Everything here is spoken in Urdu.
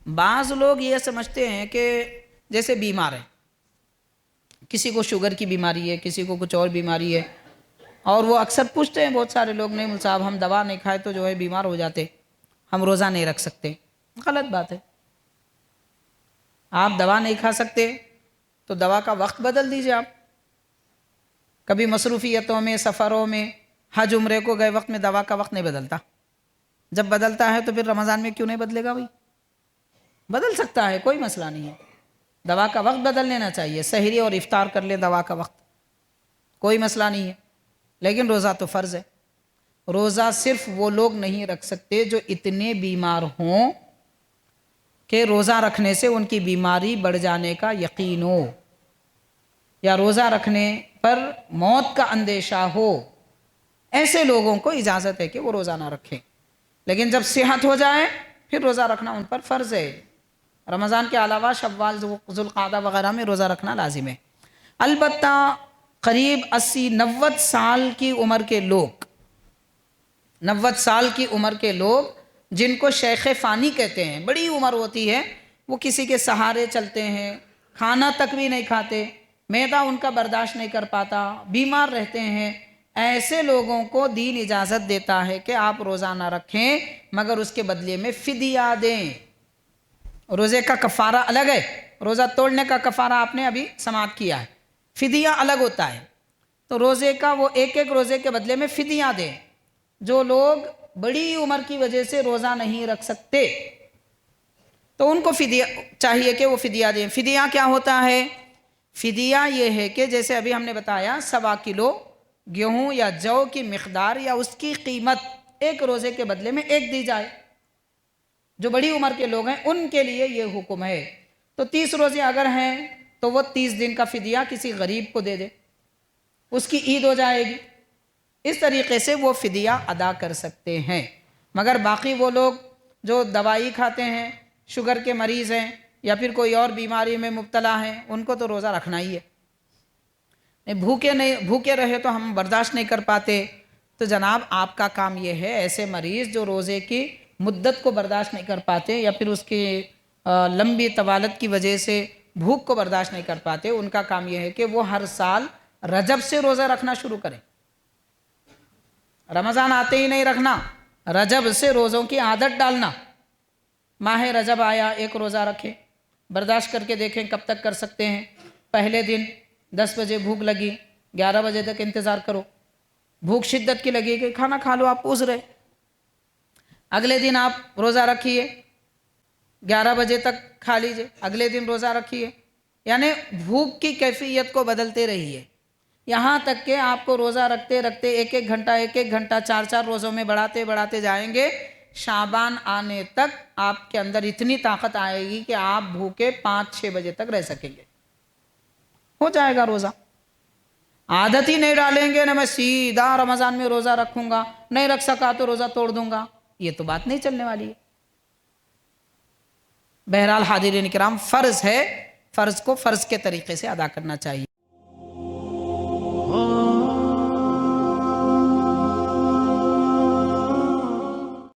بعض لوگ یہ سمجھتے ہیں کہ جیسے بیمار ہے، کسی کو شوگر کی بیماری ہے، کسی کو کچھ اور بیماری ہے، اور وہ اکثر پوچھتے ہیں بہت سارے لوگ، نہیں مول صاحب ہم دوا نہیں کھائے تو جو ہے بیمار ہو جاتے، ہم روزہ نہیں رکھ سکتے۔ غلط بات ہے۔ آپ دوا نہیں کھا سکتے تو دوا کا وقت بدل دیجئے۔ آپ کبھی مصروفیتوں میں، سفروں میں، حج عمرے کو گئے وقت میں دوا کا وقت نہیں بدلتا، جب بدلتا ہے تو پھر رمضان میں کیوں نہیں بدلے گا بھائی؟ بدل سکتا ہے، کوئی مسئلہ نہیں ہے، دوا کا وقت بدل لینا چاہیے، سحری اور افطار کر لیں دوا کا وقت، کوئی مسئلہ نہیں ہے۔ لیکن روزہ تو فرض ہے۔ روزہ صرف وہ لوگ نہیں رکھ سکتے جو اتنے بیمار ہوں کہ روزہ رکھنے سے ان کی بیماری بڑھ جانے کا یقین ہو، یا روزہ رکھنے پر موت کا اندیشہ ہو، ایسے لوگوں کو اجازت ہے کہ وہ روزہ نہ رکھیں۔ لیکن جب صحت ہو جائے پھر روزہ رکھنا ان پر فرض ہے۔ رمضان کے علاوہ شوال، ذوالقعدہ وغیرہ میں روزہ رکھنا لازم ہے۔ البتہ قریب 80-90 سال کی عمر کے لوگ، 90 سال کی عمر کے لوگ جن کو شیخ فانی کہتے ہیں، بڑی عمر ہوتی ہے، وہ کسی کے سہارے چلتے ہیں، کھانا تک بھی نہیں کھاتے، معدہ ان کا برداشت نہیں کر پاتا، بیمار رہتے ہیں، ایسے لوگوں کو دین اجازت دیتا ہے کہ آپ روزہ نہ رکھیں مگر اس کے بدلے میں فدیہ دیں۔ روزے کا کفارہ الگ ہے، روزہ توڑنے کا کفارہ آپ نے ابھی سماعت کیا ہے، فدیہ الگ ہوتا ہے۔ تو روزے کا وہ ایک روزے کے بدلے میں فدیہ دیں۔ جو لوگ بڑی عمر کی وجہ سے روزہ نہیں رکھ سکتے تو ان کو فدیہ چاہیے کہ وہ فدیہ دیں۔ فدیہ کیا ہوتا ہے؟ فدیہ یہ ہے کہ جیسے ابھی ہم نے بتایا 1.25 کلو گیہوں یا جو کی مقدار یا اس کی قیمت ایک روزے کے بدلے میں ایک دی جائے۔ جو بڑی عمر کے لوگ ہیں ان کے لیے یہ حکم ہے۔ تو 30 روزے اگر ہیں تو وہ 30 دن کا فدیہ کسی غریب کو دے دے، اس کی عید ہو جائے گی۔ اس طریقے سے وہ فدیہ ادا کر سکتے ہیں۔ مگر باقی وہ لوگ جو دوائی کھاتے ہیں، شوگر کے مریض ہیں یا پھر کوئی اور بیماری میں مبتلا ہیں، ان کو تو روزہ رکھنا ہی ہے۔ بھوکے رہے تو ہم برداشت نہیں کر پاتے، تو جناب آپ کا کام یہ ہے، ایسے مریض جو روزے کی مدت کو برداشت نہیں کر پاتے یا پھر اس کی لمبی طوالت کی وجہ سے بھوک کو برداشت نہیں کر پاتے، ان کا کام یہ ہے کہ وہ ہر سال رجب سے روزہ رکھنا شروع کریں۔ رمضان آتے ہی نہیں رکھنا، رجب سے روزوں کی عادت ڈالنا۔ ماہ رجب آیا ایک روزہ رکھیں، برداشت کر کے دیکھیں کب تک کر سکتے ہیں۔ پہلے دن 10 بجے بھوک لگی، 11 بجے تک انتظار کرو، بھوک شدت کی لگی کہ کھانا کھا لو، آپ عذر ہے۔ اگلے دن آپ روزہ رکھیے، 11 بجے تک کھا لیجئے، اگلے دن روزہ رکھیے، یعنی بھوک کی کیفیت کو بدلتے رہیے، یہاں تک کہ آپ کو روزہ رکھتے رکھتے ایک گھنٹہ 4 روزوں میں بڑھاتے جائیں گے، شعبان آنے تک آپ کے اندر اتنی طاقت آئے گی کہ آپ بھوکے 5-6 بجے تک رہ سکیں گے، ہو جائے گا روزہ۔ عادت ہی نہیں ڈالیں گے نا میں سیدھا رمضان میں روزہ رکھوں گا، نہیں رکھ سکا تو روزہ توڑ دوں گا، یہ تو بات نہیں چلنے والی ہے۔ بہرحال حاضرین کرام، فرض ہے، فرض کو فرض کے طریقے سے ادا کرنا چاہیے۔